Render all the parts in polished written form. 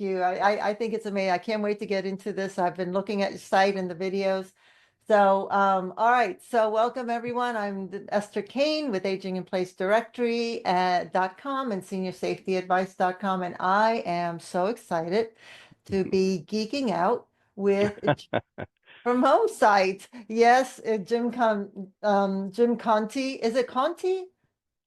you. I think it's amazing. I can't wait to get into this. I've been looking at your site and the videos. So, all right. So welcome everyone. I'm Esther Kane with Aging in Place Directory .com and seniorsafetyadvice.com. And I am so excited to be geeking out with from Homesight. Yes, Jim Conti. Is it Conti?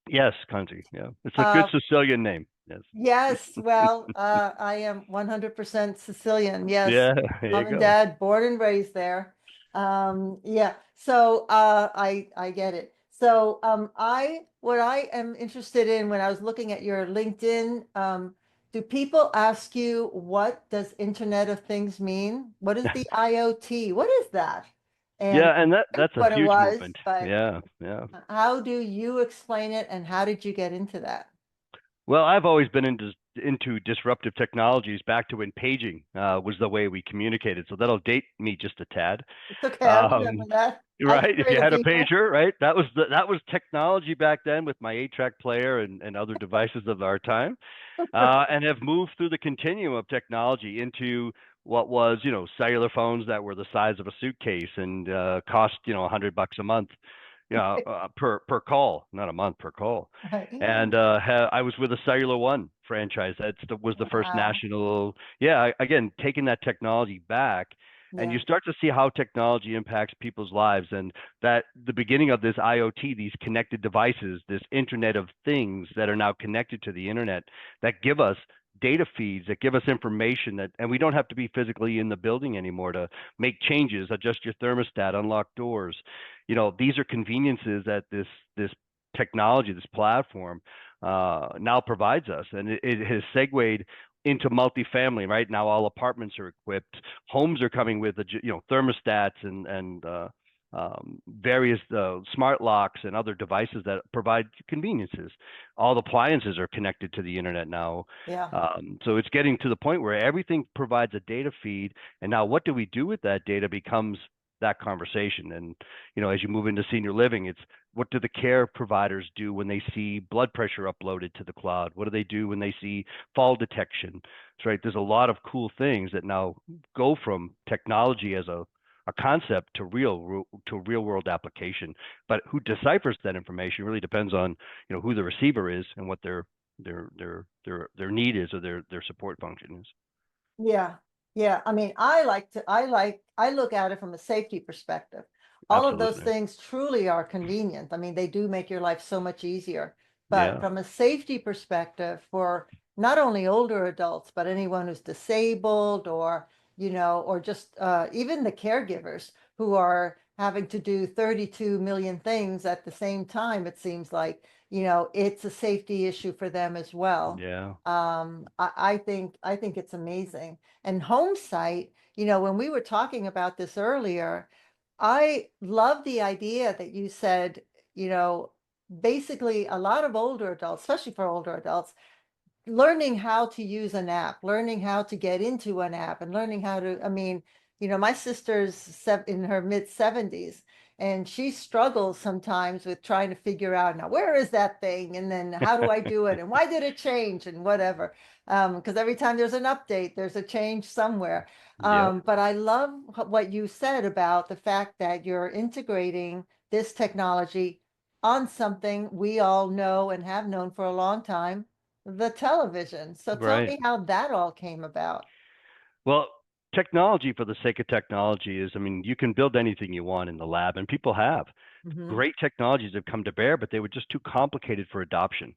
Yes, Conti. Yeah, it's a good Uh, Sicilian name. Yes. Yes, well, I am 100% Sicilian. Yes, Yeah, there you mom and go. dad, born and raised there. Yeah, so I get it. So what I am interested in when I was looking at your LinkedIn, do people ask you what does Internet of Things mean? What is the IoT? What is that? And Yeah, and I knew that's a what it huge was, movement. but Yeah, yeah. how do you explain it and how did you get into that? Well, I've always been into disruptive technologies back to when paging was the way we communicated. So that'll date me just a tad. It's okay, I remember Um, that. I right? If pray you to had a people. pager, right? That was technology back then with my 8-track player and other devices of our time. And have moved through the continuum of technology into what was, cellular phones that were the size of a suitcase and cost, $100 a month, per call, not a month per call. And I was with a Cellular One franchise. Was the first Wow. national. Yeah, again, taking that technology back, and Yeah. you start to see how technology impacts people's lives, and that the beginning of this IoT, these connected devices, this Internet of Things that are now connected to the internet, that give us data feeds, that give us information, that and we don't have to be physically in the building anymore to make changes, adjust your thermostat, unlock doors. These are conveniences that this technology, this platform, now provides us, and it has segued into multifamily. Right now, all apartments are equipped. Homes are coming with thermostats and various smart locks and other devices that provide conveniences. All the appliances are connected to the internet now. Yeah. So it's getting to the point where everything provides a data feed, and now what do we do with that data becomes that conversation. And as you move into senior living, it's what do the care providers do when they see blood pressure uploaded to the cloud? What do they do when they see fall detection? That's right. There's a lot of cool things that now go from technology as a concept to real world application. But who deciphers that information really depends on who the receiver is and what their need is, or their support function is. Yeah. Yeah. I mean, I look at it from a safety perspective. All of those Absolutely. things truly are convenient. I mean, they do make your life so much easier. But Yeah. from a safety perspective, for not only older adults, but anyone who's disabled or just even the caregivers who are having to do 32 million things at the same time, it seems like, it's a safety issue for them as well. Yeah. I think it's amazing. And Homesight, when we were talking about this earlier, I love the idea that you said, you know, basically a lot of older adults, especially for older adults, learning how to use an app, learning how to get into an app, and learning how to, I mean, my sister's in her mid 70s, and she struggles sometimes with trying to figure out now, where is that thing? And then how do I do it? And why did it change? And whatever. Because every time there's an update, there's a change somewhere. Yep. But I love what you said about the fact that you're integrating this technology on something we all know and have known for a long time, the television. So tell Right. me how that all came about. Well, technology for the sake of technology is, I mean, you can build anything you want in the lab, and people have. Hmm. Great technologies have come to bear, but they were just too complicated for adoption.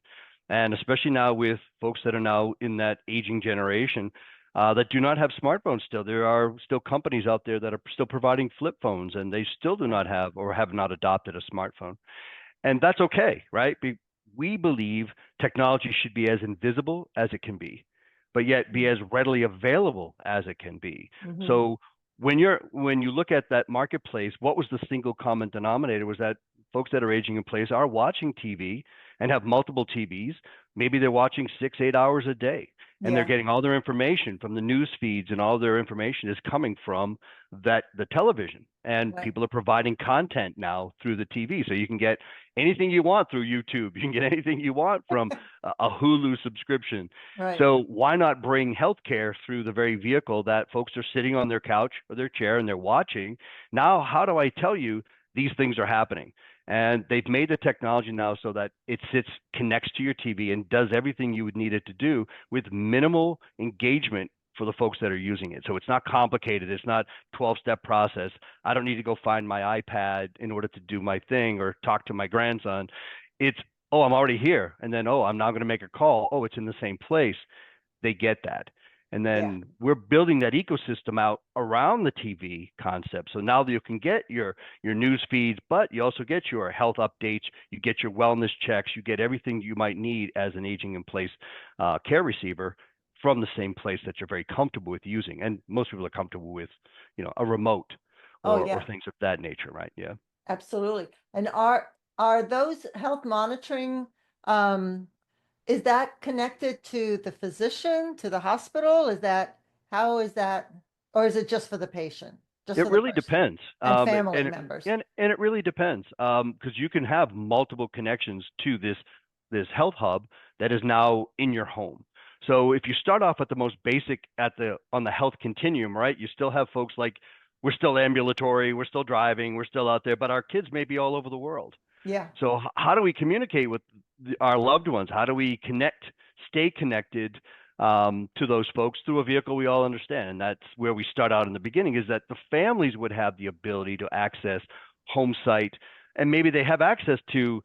And especially now with folks that are now in that aging generation that do not have smartphones still. There are still companies out there that are still providing flip phones, and they still do Right. not have or have not adopted a smartphone. And that's okay, right? We believe technology should be as invisible as it can be, but yet be as readily available as it can be. Hmm. So when you look at that marketplace, what was the single common denominator was that folks that are aging in place are watching TV and have multiple TVs. Maybe they're watching 6, 8 hours a day. and they're Yeah, getting all their information from the news feeds, and all their information is coming from the television. And right, people are providing content now through the TV, so you can get anything you want through YouTube. You can get anything you want from a Hulu subscription. right. So why not bring healthcare through the very vehicle that folks are sitting on their couch or their chair and they're watching? Now, how do I tell you these things are happening? And they've made the technology now so that it sits, connects to your TV, and does everything you would need it to do with minimal engagement for the folks that are using it. So it's not complicated. It's not 12-step process. I don't need to go find my iPad in order to do my thing or talk to my grandson. It's, oh, I'm already here. And then, oh, I'm now going to make a call. Oh, it's in the same place. They get that. And Yeah. then we're building that ecosystem out around the TV concept. So now that you can get your news feeds, but you also get your health updates, you get your wellness checks, you get everything you might need as an aging in place care receiver from the same place that you're very comfortable with using. And most people are comfortable with, a remote Oh, or yeah, things of that nature, right? Yeah. absolutely. And are those health monitoring, um, is that connected to the physician, to the hospital? How is that, or is it just for the patient, just It for the really person depends. and And family it, members? and it really depends, because you can have multiple connections to this health hub that is now in your home. So if you start off at the most basic on the health continuum, right? You still have folks like, we're still ambulatory, we're still driving, we're still out there, but our kids may be all over the world. Yeah, So how do we communicate with our loved ones? How do we stay connected to those folks through a vehicle we all understand? And that's where we start out in the beginning, is that the families would have the ability to access Homesight, and maybe they have access to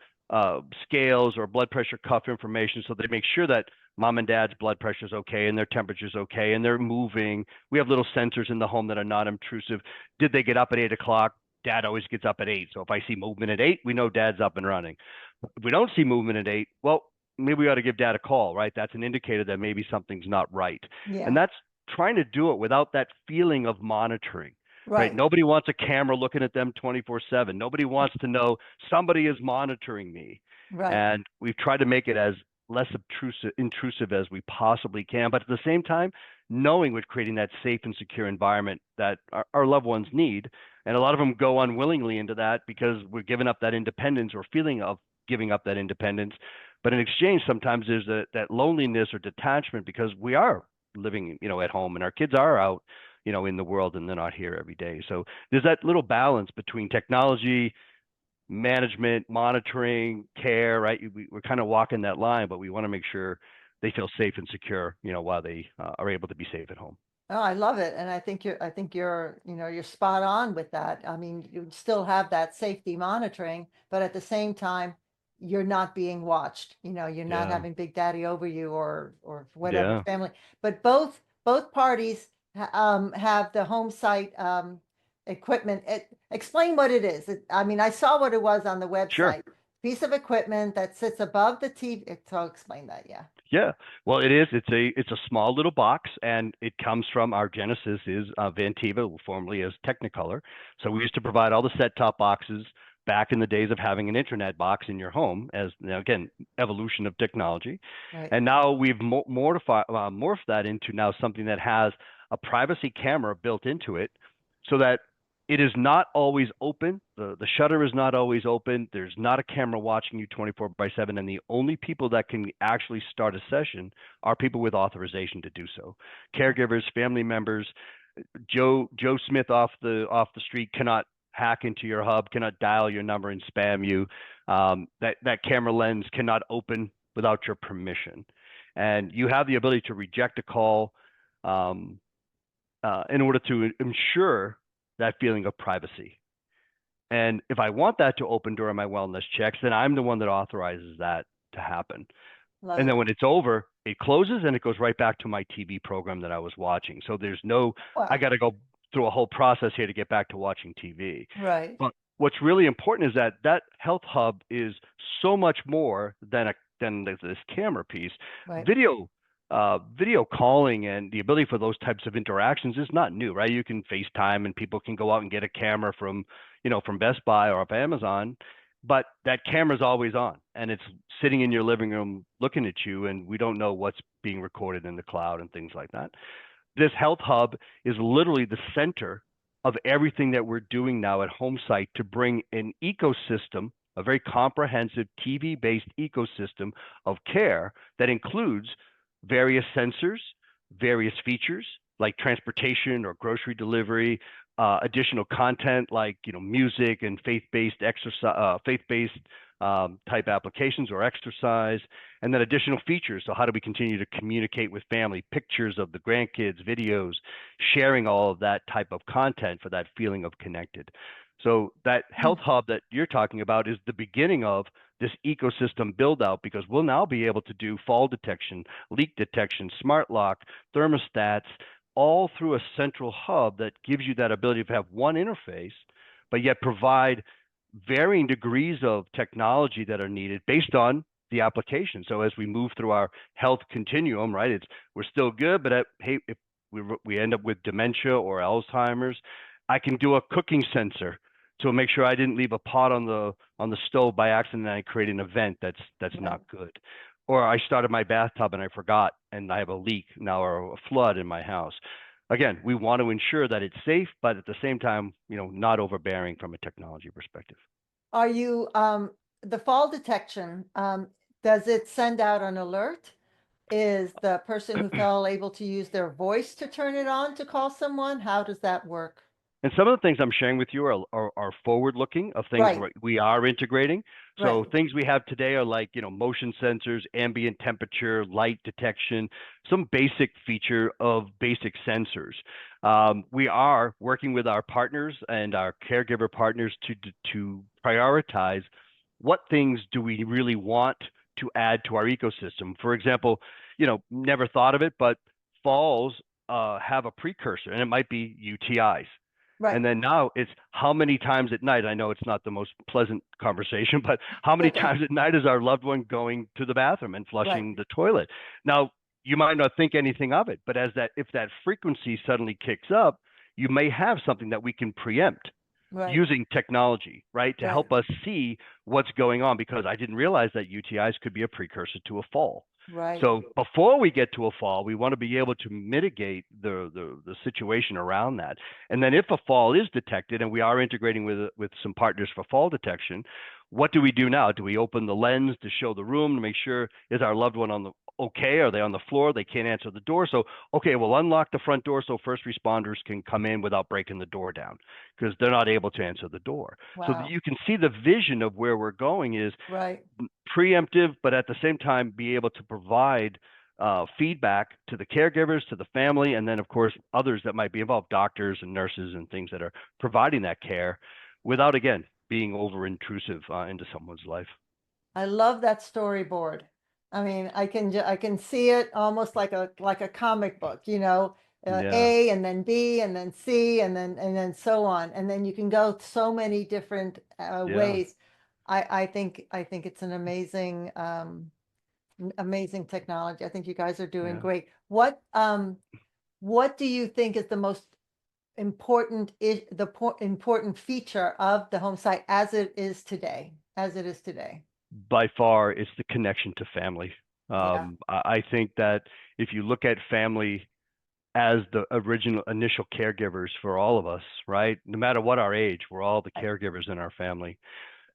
scales or blood pressure cuff information, so they make sure that mom and dad's blood pressure is okay and their temperature's okay and they're moving. We have little sensors in the home that are not intrusive. Did they get up at 8 o'clock? Dad always gets up at 8. So if I see movement at 8, we know dad's up and running. If we don't see movement at 8, well, maybe we ought to give dad a call, right? That's an indicator that maybe something's not right. And yeah, that's trying to do it without that feeling of monitoring, right? right, Nobody wants a camera looking at them 24/7. Nobody wants to know somebody is monitoring me. right. And we've tried to make it as less intrusive as we possibly can, but at the same time, knowing we're creating that safe and secure environment that our loved ones need. And a lot of them go unwillingly into that because we're giving up that independence, or feeling of giving up that independence. But in exchange, sometimes there's that loneliness or detachment, because we are living, at home, and our kids are out, in the world, and they're not here every day. So there's that little balance between technology, management, monitoring, care, right? We're kind of walking that line, but we want to make sure they feel safe and secure, while they are able to be safe at home. Oh, I love it. And I think you're spot on with that. I mean, you still have that safety monitoring, but at the same time, you're not being watched. You're not Yeah. having Big Daddy over you, or whatever Yeah. family. But both parties have the home site equipment. Explain what it is. I mean, I saw what it was on the Sure. website. Piece of equipment that sits above the TV. So explain that. Yeah. Yeah. Well, it is. It's a small little box, and it comes from our genesis is Vantiva, formerly as Technicolor. So we used to provide all the set-top boxes back in the days of having an internet box in your home, as again, evolution of technology. Right. And now we've morphed that into now something that has a privacy camera built into it, so that it is not always open. The shutter is not always open. There's not a camera watching you 24/7. And the only people that can actually start a session are people with authorization to do so. Caregivers, family members. Joe Smith off the street cannot hack into your hub, cannot dial your number and spam you. That camera lens cannot open without your permission. And you have the ability to reject a call um, in order to ensure that feeling of privacy. And if I want that to open during my wellness checks, then I'm the one that authorizes that to happen. Love And it. then when it's over, it closes and it goes right back to my TV program that I was watching. So there's no, I Wow. got to go through a whole process here to get back to watching TV. Right. But what's really important is that health hub is so much more than this camera piece. Right. Video calling and the ability for those types of interactions is not new, right? You can FaceTime, and people can go out and get a camera from Best Buy or off Amazon. but that camera's always on and it's sitting in your living room looking at you, and we don't know what's being recorded in the cloud and things like that. This health hub is literally the center of everything that we're doing now at Homesight to bring an ecosystem, a very comprehensive TV-based ecosystem of care that includes various sensors, various features like transportation or grocery delivery, additional content like music and faith-based exercise, faith-based type applications or exercise, and then additional features. So how do we continue to communicate with family, pictures of the grandkids, videos, sharing all of that type of content for that feeling of connected. So that health hub that you're talking about is the beginning of this ecosystem build out, because we'll now be able to do fall detection, leak detection, smart lock, thermostats, all through a central hub that gives you that ability to have one interface, but yet provide varying degrees of technology that are needed based on the application. So as we move through our health continuum, right, we're still good, but hey, if we end up with dementia or Alzheimer's, I can do a cooking sensor to make sure I didn't leave a pot on the stove by accident and I create an event that's not good. Or I started my bathtub and I forgot and I have a leak now or a flood in my house. Again, we want to ensure that it's safe, but at the same time, not overbearing from a technology perspective. Are you, the fall detection, does it send out an alert? Is the person who fell able to use their voice to turn it on to call someone? How does that work? And some of the things I'm sharing with you are forward-looking of things Right, we are integrating. So right, things we have today are like, motion sensors, ambient temperature, light detection, some basic feature of basic sensors. We are working with our partners and our caregiver partners to prioritize what things do we really want to add to our ecosystem. For example, never thought of it, but falls have a precursor, and it might be UTIs. right. And then now it's how many times at night, I know it's not the most pleasant conversation, but how many Okay, times at night is our loved one going to the bathroom and right, flushing the toilet? Now, you might not think anything of it, but if that frequency suddenly kicks up, you may have something that we can preempt right, using technology, right, to right, help us see what's going on, because I didn't realize that UTIs could be a precursor to a fall. right. So before we get to a fall, we want to be able to mitigate the situation around that. And then if a fall is detected, and we are integrating with some partners for fall detection, what do we do now? Do we open the lens to show the room to make sure, is our loved one on the okay? Are they on the floor? They can't answer the door. So, okay, we'll unlock the front door so first responders can come in without breaking the door down, because they're not able to answer the door. So that Wow, you can see the vision of where we're going is right. preemptive, but at the same time be able to provide feedback to the caregivers, to the family, and then of course others that might be involved, doctors and nurses and things that are providing that care, without again being over intrusive into someone's life. I love that storyboard. I mean, I can see it almost like a comic book, Yeah, A and then B and then C and then so on, and then you can go so many different yeah, ways. I think it's an amazing amazing technology. I think you guys are doing yeah. great. What do you think is the most important important feature of the home site as it is today? As it is today. By far, it's the connection to family. Yeah. I think that if you look at family as the original initial caregivers for all of us, right? No matter what our age, we're all the caregivers in our family.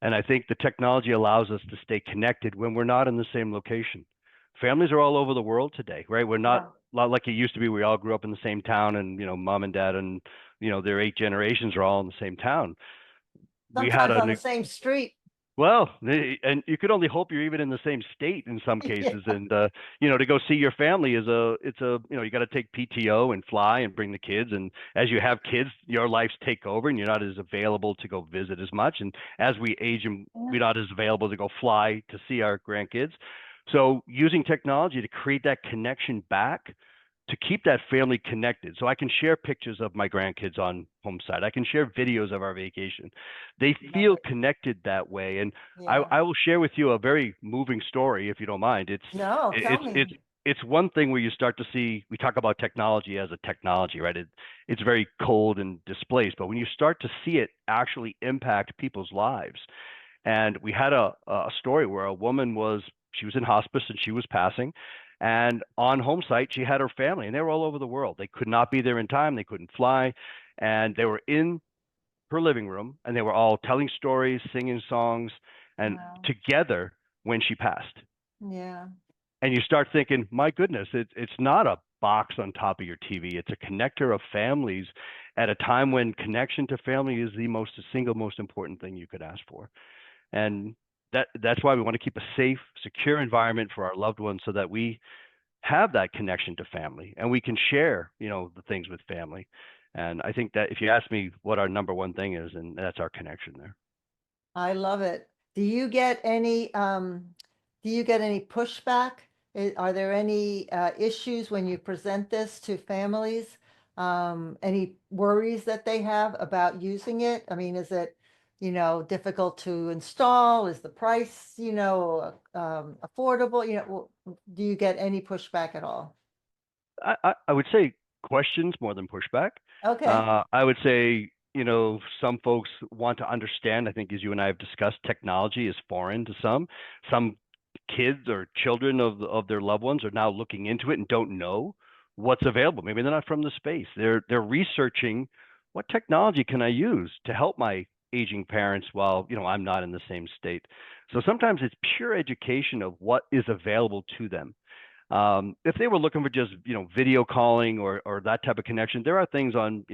And I think the technology allows us to stay connected when we're not in the same location. Families are all over the world today, right? We're not Yeah. like it used to be. We all grew up in the same town, and mom and dad and their 8 generations are all in the same town. We had Sometimes on the an same street. well, and you could only hope you're even in the same state in some cases. Yeah. And to go see your family you got to take PTO and fly and bring the kids. And as you have kids, your lives take over, and you're not as available to go visit as much. And as we age, and we're not as available to go fly to see our grandkids. So using technology to create that connection back, to keep that family connected. So I can share pictures of my grandkids on Homesite. I can share videos of our vacation. They Love feel it. connected that way. And Yeah. I will share with you a very moving story, if you don't mind. No, tell It's me. it's it's one thing where you start to see, we talk about technology as a technology, right? It's very cold and displaced, but when you start to see it actually impact people's lives, And we had a story where a woman she was in hospice and she was passing. And on Homesight, she had her family, and they were all over the world. They could not be there in time. They couldn't fly. And they were in her living room, and they were all telling stories, singing songs, and Wow. together when she passed. Yeah. And you start thinking, my goodness, it's not a box on top of your TV. It's a connector of families at a time when connection to family is the single most important thing you could ask for. And that's why we want to keep a safe, secure environment for our loved ones so that we have that connection to family and we can share, the things with family. And I think that if you ask me what our number one thing is, and that's our connection there. I love it. Do you get any pushback? Are there any issues when you present this to families? Any worries that they have about using it? I mean, is it, difficult to install? Is the price, affordable? Do you get any pushback at all? I would say questions more than pushback. Okay. I would say, some folks want to understand. I think, as you and I have discussed, technology is foreign to some. Some kids or children of their loved ones are now looking into it and don't know what's available. Maybe they're not from the space. They're researching what technology can I use to help my aging parents while I'm not in the same state. So sometimes it's pure education of what is available to them. If they were looking for just video calling or that type of connection, there are things on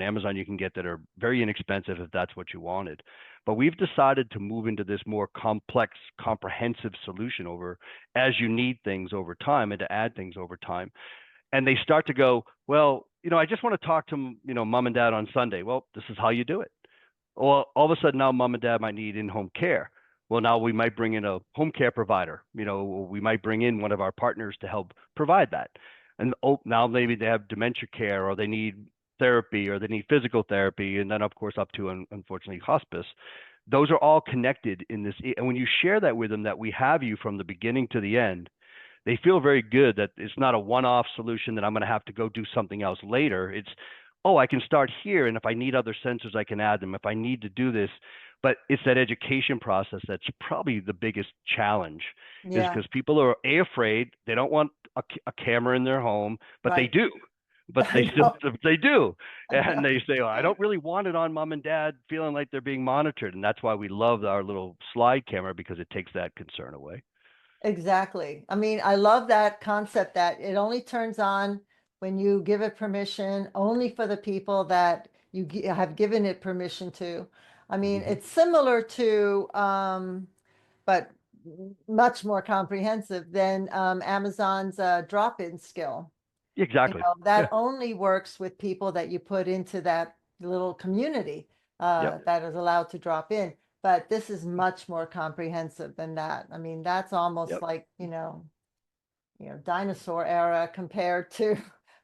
Amazon you can get that are very inexpensive if that's what you wanted. But we've decided to move into this more complex, comprehensive solution over as you need things over time and to add things over time. And they start to go, well, I just want to talk to mom and dad on Sunday. Well, this is how you do it. Well, all of a sudden now mom and dad might need in-home care. Well, now we might bring in a home care provider. We might bring in one of our partners to help provide that. And now maybe they have dementia care or they need therapy or they need physical therapy. And then, of course, up to, unfortunately, hospice. Those are all connected in this. And when you share that with them, that we have you from the beginning to the end, they feel very good that it's not a one-off solution that I'm going to have to go do something else later. It's, oh, I can start here, and if I need other sensors, I can add them. If I need to do this, but it's that education process that's probably the biggest challenge, is Yeah. because people are afraid. They don't want a camera in their home, but they Right. do. But I they still know. they do, and they say, "Oh, I don't really want it on mom and dad feeling like they're being monitored," and that's why we love our little slide camera because it takes that concern away. Exactly. I mean, I love that concept that it only turns on when you give it permission, only for the people that you have given it permission to. I mean, Hmm. it's similar to, but much more comprehensive than Amazon's drop-in skill. Exactly. That Yeah. only works with people that you put into that little community Yep. that is allowed to drop in. But this is much more comprehensive than that. I mean, that's almost Yep. like, dinosaur era compared to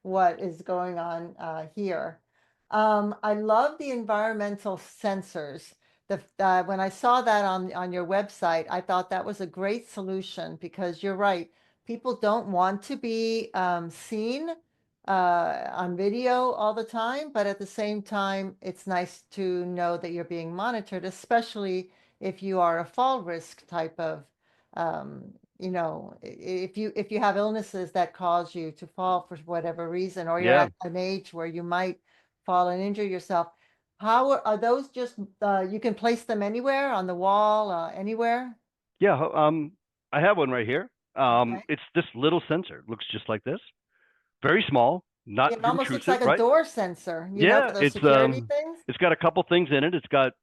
what is going on here. I love the environmental sensors. When I saw that on your website, I thought that was a great solution because you're right. People don't want to be seen on video all the time, but at the same time, it's nice to know that you're being monitored, especially if you are a fall risk type of if you have illnesses that cause you to fall for whatever reason, or you're Yeah. at an age where you might fall and injure yourself, how are those just you can place them anywhere on the wall, anywhere? Yeah. I have one right here. Okay. It's this little sensor. It looks just like this. Very small, not Yeah, it almost looks intrusive, like a right? door sensor, for Yeah, those security things. it's got a couple things in it. It's got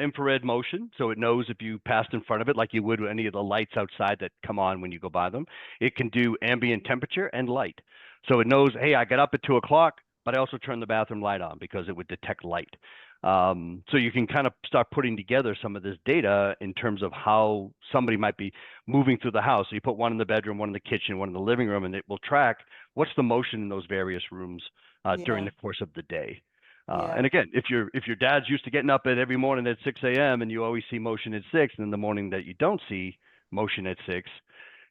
infrared motion, so it knows if you passed in front of it, like you would with any of the lights outside that come on when you go by them. It can do ambient temperature and light, so it knows, hey, I got up at 2 o'clock, but I also turned the bathroom light on because it would detect light. So you can kind of start putting together some of this data in terms of how somebody might be moving through the house. So you put one in the bedroom, one in the kitchen, one in the living room, and it will track what's the motion in those various rooms during Yeah, the course of the day. yeah, And again, if your dad's used to getting up at every morning at 6 a.m. and you always see motion at 6, and in the morning that you don't see motion at 6,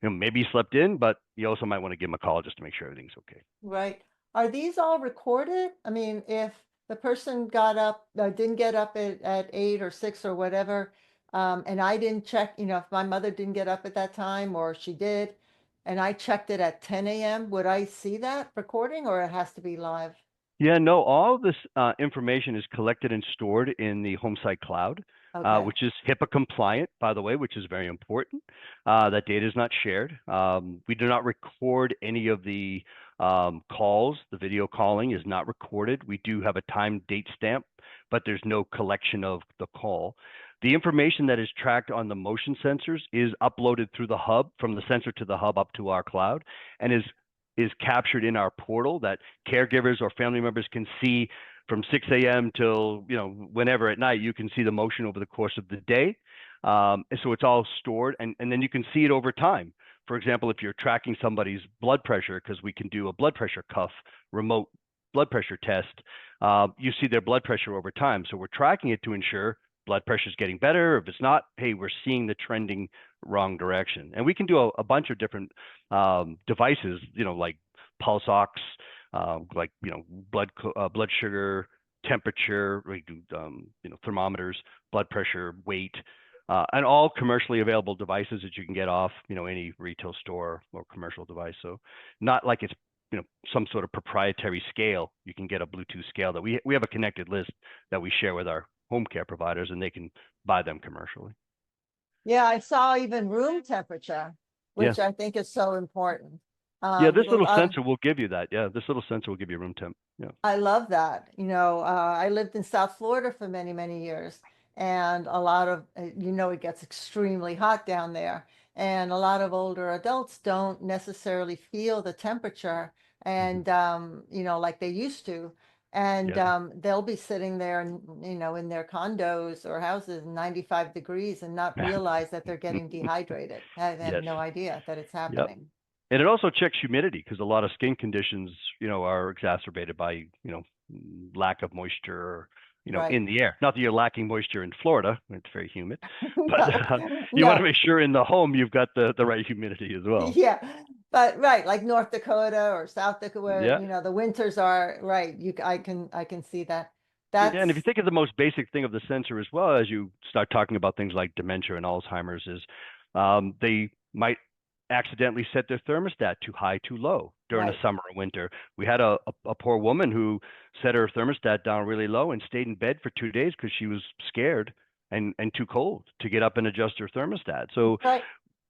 maybe you slept in, but you also might want to give him a call just to make sure everything's okay. right. Are these all recorded? I mean, if the person got up, didn't get up at 8 or 6 or whatever, And I didn't check, if my mother didn't get up at that time or she did, and I checked it at 10 a.m., would I see that recording or it has to be live? Yeah, no, all of this information is collected and stored in the Homesight cloud, Okay. which is HIPAA compliant, by the way, which is very important. That data is not shared. We do not record any of the calls. The video calling is not recorded. We do have a time date stamp, but there's no collection of the call. The information that is tracked on the motion sensors is uploaded through the hub, from the sensor to the hub up to our cloud, and is captured in our portal that caregivers or family members can see from 6 a.m. till whenever at night. You can see the motion over the course of the day, and so it's all stored, and then you can see it over time. For example, if you're tracking somebody's blood pressure, because we can do a blood pressure cuff remote blood pressure test, you see their blood pressure over time. So we're tracking it to ensure blood pressure is getting better. If it's not, hey, we're seeing the trending wrong direction. And we can do a bunch of different devices, like pulse ox, like blood sugar, temperature. We do thermometers, blood pressure, weight, and all commercially available devices that you can get off any retail store or commercial device. So not like it's some sort of proprietary scale. You can get a Bluetooth scale that we have a connected list that we share with our home care providers, and they can buy them commercially. Yeah, I saw even room temperature, Yeah. which I think is so important. Yeah, this Because little sensor will give you that. Yeah, this little sensor will give you room temp. Yeah. I love that. I lived in South Florida for many, many years, and a lot of, it gets extremely hot down there, and a lot of older adults don't necessarily feel the temperature Mhm. and, like they used to. And Yeah. they'll be sitting there, and, in their condos or houses, 95 degrees, and not realize that they're getting dehydrated. They have Yes. no idea that it's Yep. happening. And it also checks humidity, because a lot of skin conditions, are exacerbated by, lack of moisture, Right. in the air. Not that you're lacking moisture in Florida, it's very humid, but No, you want to no. make sure in the home you've got the right humidity as well. Yeah, but right, like North Dakota or South Dakota, where Yeah. the winters are right. I can see that. Yeah, and if you That's think of the most basic thing of the sensor as well, as you start talking about things like dementia and Alzheimer's, is they might accidentally set their thermostat too high, too low during the right. summer or winter. We had a poor woman who set her thermostat down really low and stayed in bed for 2 days because she was scared and too cold to get up and adjust her thermostat. So Right.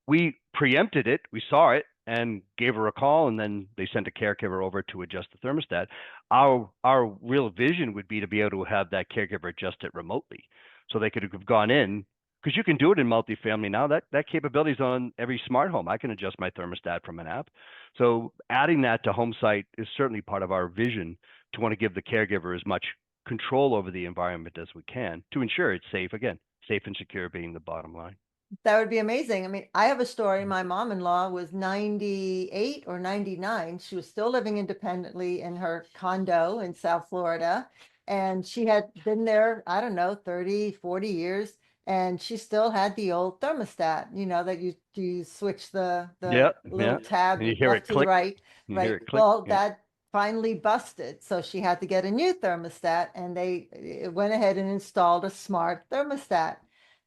we preempted it. We saw it and gave her a call, and then they sent a caregiver over to adjust the thermostat. Our real vision would be to be able to have that caregiver adjust it remotely, so they could have gone in, because you can do it in multifamily now. That capability is on every smart home. I can adjust my thermostat from an app. So adding that to Homesight is certainly part of our vision, to want to give the caregiver as much control over the environment as we can to ensure it's safe. Again, safe and secure being the bottom line. That would be amazing. I mean, I have a story. My mom-in-law was 98 or 99. She was still living independently in her condo in South Florida. And she had been there, I don't know, 30, 40 years. And she still had the old thermostat, that you switch Yeah, the little yeah. And tab you hear it left to the click. right, You hear right. it click. Well, Yeah. that finally busted. So she had to get a new thermostat, and they went ahead and installed a smart thermostat.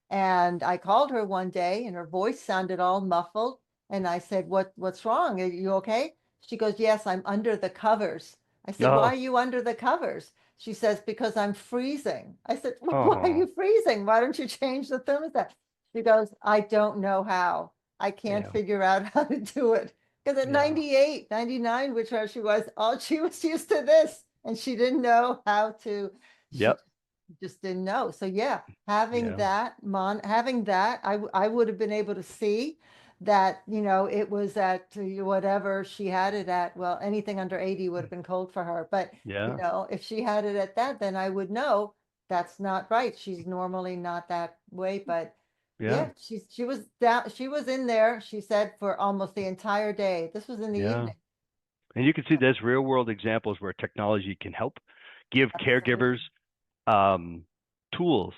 And I called her one day and her voice sounded all muffled. And I said, what's wrong? Are you okay? She goes, yes, I'm under the covers. I said, why are Oh, you under the covers? She says, because I'm freezing. I said, well, why are oh, you freezing? Why don't you change the thermostat? She goes, I don't know how. I can't yeah, figure out how to do it. Because at yeah, 98, 99, which she was, all she was used to this. And she didn't know how to, she yep, just didn't know. So yeah, having yeah, having that, I would have been able to see that, it was at whatever she had it at. Well, anything under 80 would have been cold for her. But, yeah, if she had it at that, then I would know that's not right. She's normally not that way. But yeah, yeah, she was down, she was in there, she said, for almost the entire day. This was in the yeah. evening. And you can see there's real world examples where technology can help give caregivers Absolutely. um, tools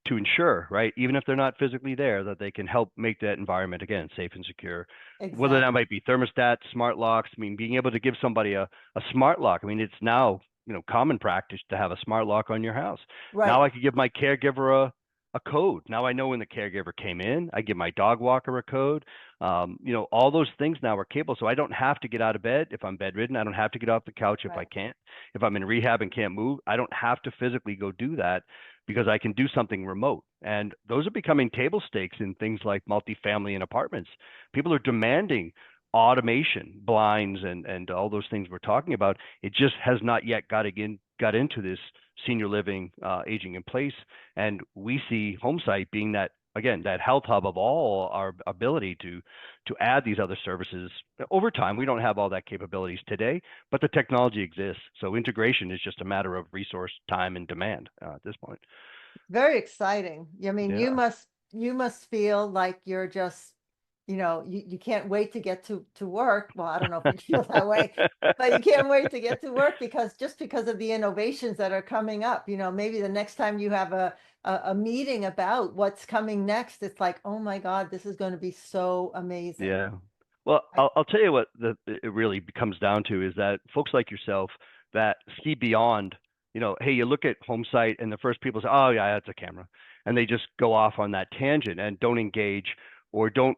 to ensure, right, even if they're not physically there, that they can help make that environment again safe and secure. Whether that Exactly. might be thermostats, smart locks. I mean, being able to give somebody a smart lock. I mean, it's now common practice to have a smart lock on your house. Now Right. I could give my caregiver a code. Now I know when the caregiver came in. I give my dog walker a code. All those things now are capable. So I don't have to get out of bed if I'm bedridden. I don't have to get off the couch if I Right. can't. If I'm in rehab and can't move, I don't have to physically go do that because I can do something remote. And those are becoming table stakes in things like multifamily and apartments. People are demanding automation, blinds, and all those things we're talking about. It just has not yet got into this senior living, aging in place, and we see Homesight being that, again, that health hub of all our ability to add these other services over time. We don't have all that capabilities today, but the technology exists. So integration is just a matter of resource, time, and demand at this point. Very exciting. I mean, Yeah. you must feel like you're just, you can't wait to get to work. Well, I don't know if you feel that way, but you can't wait to get to work because of the innovations that are coming up. Maybe the next time you have a meeting about what's coming next, it's like, oh my God, this is going to be so amazing. Yeah. Well, I, I'll tell you what it really comes down to is that folks like yourself that see beyond, hey, you look at Homesight and the first people say, oh yeah, that's a camera. And they just go off on that tangent and don't engage or don't,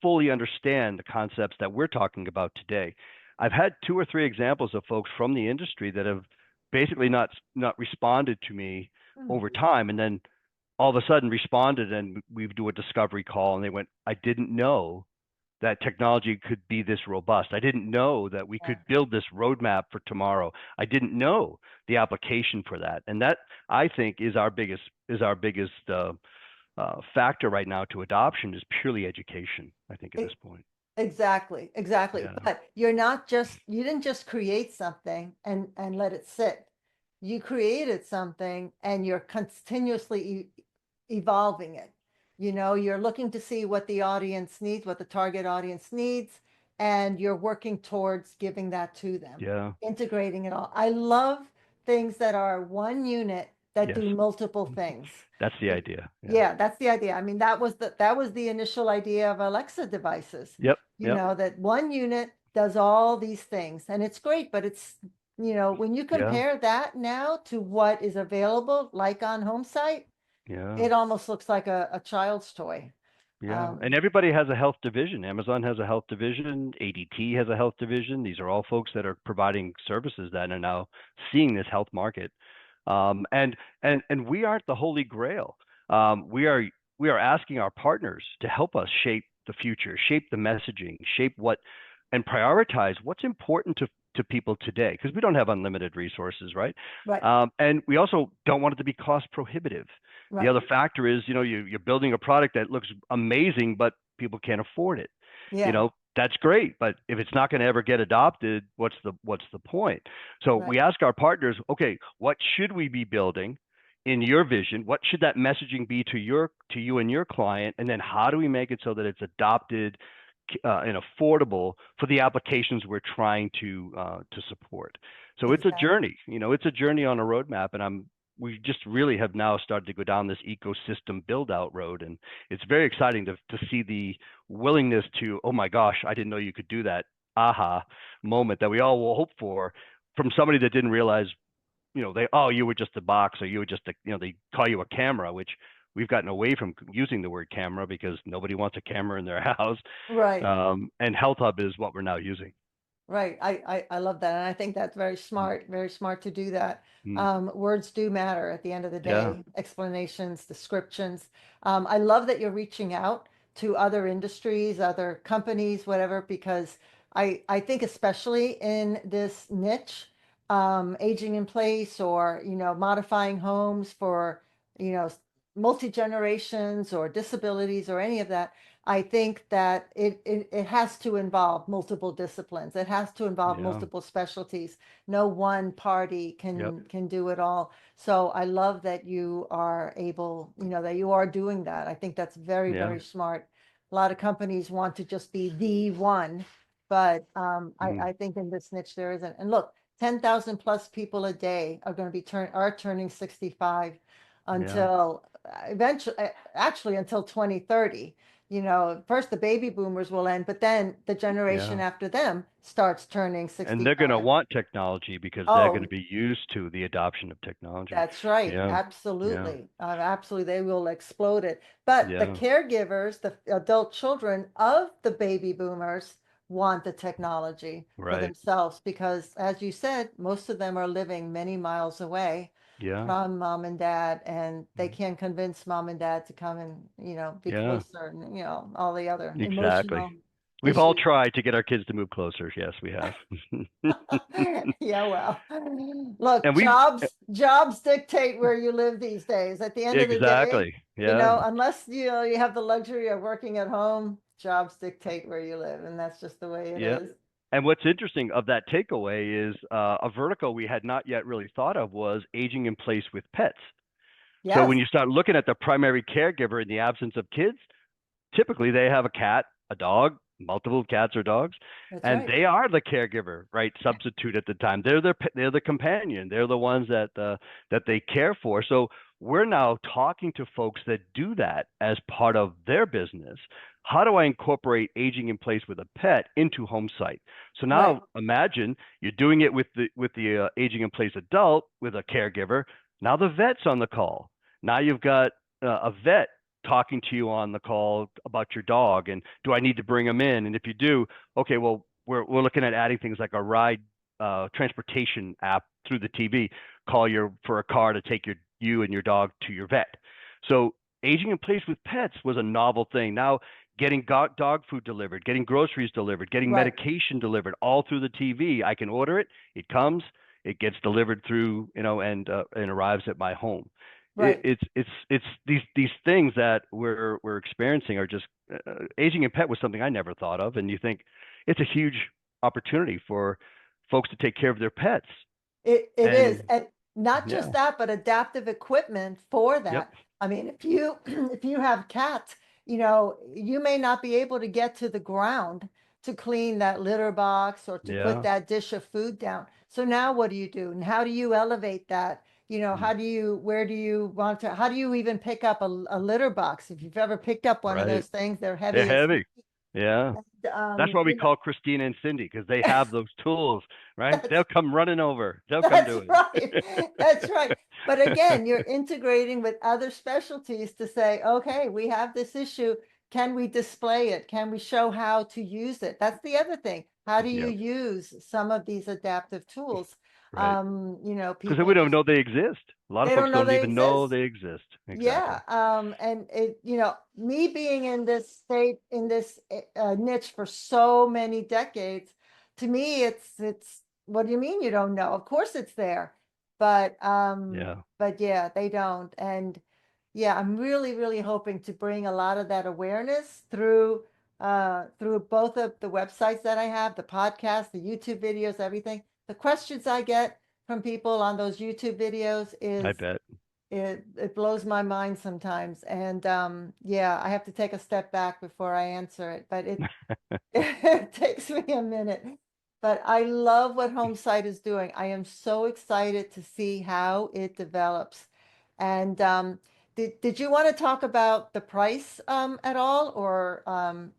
fully understand the concepts that we're talking about today. I've had two or three examples of folks from the industry that have basically not responded to me over Mhm. time and then all of a sudden responded and we do a discovery call and they went, I didn't know that technology could be this robust. I didn't know that we Yeah. could build this roadmap for tomorrow. I didn't know the application for that, and that I think is our biggest factor right now to adoption is purely education. I think at this E- point. Exactly, exactly. Yeah. But you didn't just create something and let it sit. You created something and you're continuously evolving it. You're looking to see what the audience needs, what the target audience needs, and you're working towards giving that to them, Yeah. integrating it all. I love things that are one unit that Yes. do multiple things. That's the idea. Yeah. Yeah, that's the idea. I mean, that was the initial idea of Alexa devices. Yep. Yep. That one unit does all these things, and it's great, but when you Yeah. compare that now to what is available, like on Homesite, Yeah. it almost looks like a child's toy. Yeah, Um, and everybody has a health division. Amazon has a health division. ADT has a health division. These are all folks that are providing services that are now seeing this health market. And we aren't the holy grail. We are asking our partners to help us shape the future, shape the messaging, shape what, and prioritize what's important to people today because we don't have unlimited resources, right? right, And we also don't want it to be cost prohibitive. The right. other factor is, you're building a product that looks amazing, but people can't afford it. Yeah, That's great, but if it's not going to ever get adopted, what's the point? So right. we ask our partners, okay, what should we be building in your vision? What should that messaging be to you and your client? And then how do we make it so that it's adopted and affordable for the applications we're trying to support? So it's a Exactly. journey. It's a journey on a roadmap, and we just really have now started to go down this ecosystem build out road, and it's very exciting to see the willingness to, oh my gosh, I didn't know you could do that, aha moment that we all will hope for from somebody that didn't realize, you were just a box or you were just they call you a camera, which we've gotten away from using the word camera because nobody wants a camera in their house. Right. And Health Hub is what we're now using. Right. I love that. And I think that's Mm. very smart to do that. Mm. Words do matter at the end of the Yeah. day, explanations, descriptions. I love that you're reaching out to other industries, other companies, whatever, because I think especially in this niche, aging in place or, modifying homes for, you know, multi-generations or disabilities or any of that, I think that it has to involve multiple disciplines. It has to involve Yeah. multiple specialties. No one party Yep. can do it all. So I love that you are able, that you are doing that. I think that's very, Yeah. very smart. A lot of companies want to just be the one, but Mm. I think in this niche there isn't. And look, 10,000 plus people a day are going to be turning 65 Yeah. until eventually, actually until 2030. you know, first the baby boomers will end, but then the generation Yeah. after them starts turning And they're going to 65. want technology because they're going Oh, to be used to the adoption of technology. that's right. Yeah. Yeah. Absolutely. Absolutely. They will explode it. But the Yeah. caregivers, the adult children of the baby boomers, want the technology for Right. themselves because, as you said, most of them are living many miles away Yeah. from mom and dad, and they can't convince mom and dad to come and, be Yeah. closer and, all the other Exactly. emotional We've all issues. tried to get our kids to move closer. Yes, we have. Yeah, well, look, And we jobs dictate where you live these days. At the end of the day, exactly. Yeah. unless you have the luxury of working at home, jobs dictate where you live, and that's just the way it Yeah. is. And what's interesting of that takeaway is a vertical we had not yet really thought of was aging in place with pets. So Yes, when you start looking at the primary caregiver in the absence of kids, typically they have a cat, a dog, multiple cats or dogs, that's and right. they are the caregiver, right? Substitute at the time. They're the companion. They're the ones that they care for. So we're now talking to folks that do that as part of their business. How do I incorporate aging in place with a pet into Homesight? So Right, now imagine you're doing it with the aging in place adult with a caregiver. Now the vet's on the call. Now you've got a vet talking to you on the call about your dog and do I need to bring them in? And if you do, okay, well, we're looking at adding things like a ride transportation app through the TV, call your for a car to take you and your dog to your vet. So aging in place with pets was a novel thing. Now getting dog food delivered, getting groceries delivered, getting right, medication delivered all through the TV. I can order it, it comes, it gets delivered through, and arrives at my home. right. It's these things that we're experiencing are just aging in pet was something I never thought of, and you think it's a huge opportunity for folks to take care of their pets. It is, And and not yeah, just that, but adaptive equipment for yep, that. I mean, if you if you have cats, you may not be able to get to the ground to clean that litter box or to put yeah, that dish of food down. So now what do you do? And how do you elevate that? mm, Where do you want to, how do you even pick up a litter box? If you've ever picked up one of right. those things, they're They're heavy as, heavy. Yeah. That's why we you know, call Christina and Cindy because they have those tools, right? that's They'll come running over. They'll come That's do right. That's right. But it. again, you're integrating with other specialties to say, okay, we have this issue. Can we display it? Can we show how to use it? That's the other thing. How do you Yeah, use some of these adaptive tools? right. Because we People don't just know they exist. A lot of they folks don't know don't they even know exist. they exist. Exactly. Yeah, and me being in this state, in this niche for so many decades, to me, it's what do you mean you don't know? Of course it's there, but Yeah. yeah, they don't, and yeah, I'm really, really hoping to bring a lot of that awareness through both of the websites that I have, the podcast, the YouTube videos, everything. The questions I get from people on those YouTube videos I is bet. it blows my mind sometimes. And yeah, I have to take a step back before I answer it, but it takes me a minute. But I love what Homesight is doing. I am so excited to see how it develops. And did you want to talk about the price at all, or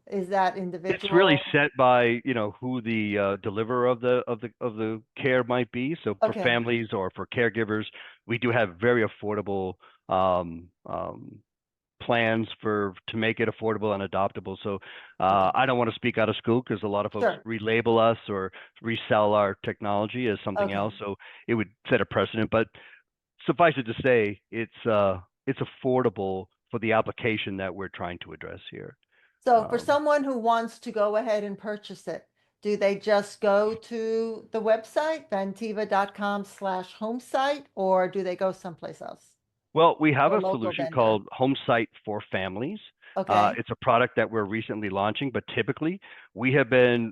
is that It's really individual? set by, who the deliverer of the care might be. So for Okay, families or for caregivers, we do have very affordable um, um, plans for to make it affordable and adoptable. So okay, I don't want to speak out of school because a lot of folks sure, relabel us or resell our technology as something okay. else. So it would set a precedent. But suffice it to say, it's affordable for the application that we're trying to address here. So for Um, someone who wants to go ahead and purchase it, do they just go to the website, vantiva.com/homesite, or do they go someplace else? well, we have Or a a local solution vendor? called Homesight for Families. Okay, It's a product that we're recently launching, but typically we have been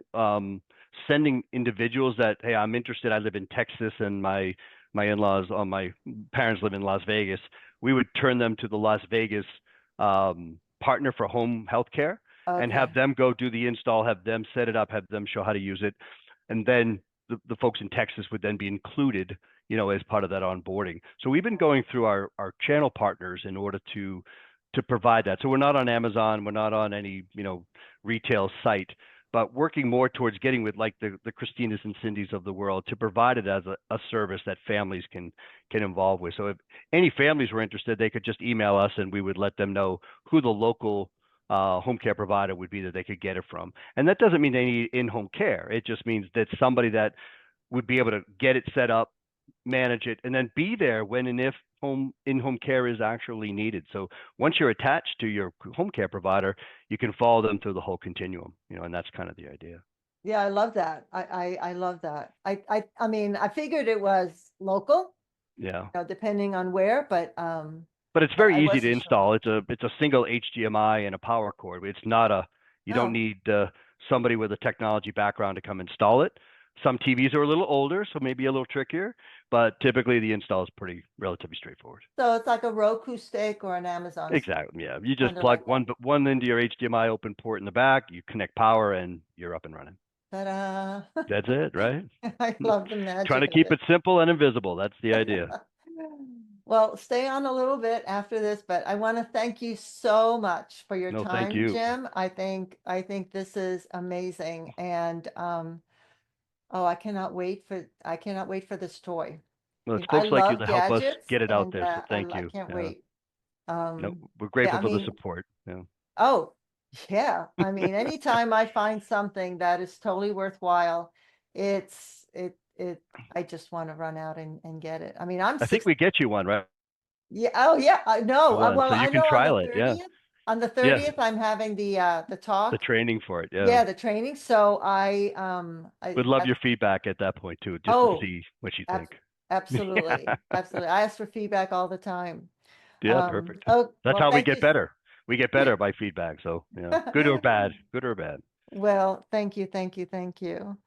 sending individuals that, hey, I'm interested. I live in Texas, and my in-laws, my parents live in Las Vegas. We would turn them to the Las Vegas partner for home healthcare and have okay, them go do the install, have them set it up, have them show how to use it, and then the folks in Texas would then be included, as part of that onboarding. So we've been going through our channel partners in order to to provide that. So we're not on Amazon, we're not on any, retail site, but working more towards getting with like the Christinas and Cindy's of the world to provide it as a service that families can involve with. So if any families were interested, they could just email us and we would let them know who the local home care provider would be that they could get it from. And that doesn't mean they need in-home care. It just means that somebody that would be able to get it set up, manage it, and then be there when and if in-home care is actually needed. So once you're attached to your home care provider, you can follow them through the whole continuum, and that's kind of the idea. Yeah, I love that. I love that. I mean, I figured it was local, Yeah. depending on where, but But it's I very easy to wasn't sure. install. It's a single HDMI and a power cord. It's not you don't Oh, need somebody with a technology background to come install it. Some TVs are a little older, so maybe a little trickier, but typically the install is relatively straightforward. so it's like a Roku stick or an Amazon stick, Exactly. Yeah. You just kind of plug like that. one into your HDMI open port in the back, you connect power, and you're up and running. Ta-da. That's it, right? I love the Trying magic to of keep it. it simple and invisible. That's the idea. Well, stay on a little bit after this, but I want to thank you so much for your No, thank time, you. Jim. I think this is amazing, and oh, I cannot wait for this toy. Well, it's I folks like you love that help us gadgets, get it out and there. So thank I you. can't Yeah. wait. No, we're Yeah, grateful I for the mean, support. Yeah. oh, yeah. I mean, anytime I find something that is totally worthwhile, it's it it. I just want to run out and get it. I mean, I'm I think 60. we get you one, right? Yeah. Oh, yeah. I know. One. Well, So you I can know on the trial it. Yeah. 30th. On the Yes. 30th, I'm having the The talk. training for it. Yeah. Yeah, the training. So Would love that's your feedback at that point too, just to oh, see what you ab think. absolutely, absolutely. I ask for feedback all the time. Yeah, perfect. Oh, That's well, how we thank get you. better. We get better by feedback. So, good or bad, good or bad. Well, thank you, thank you, thank you.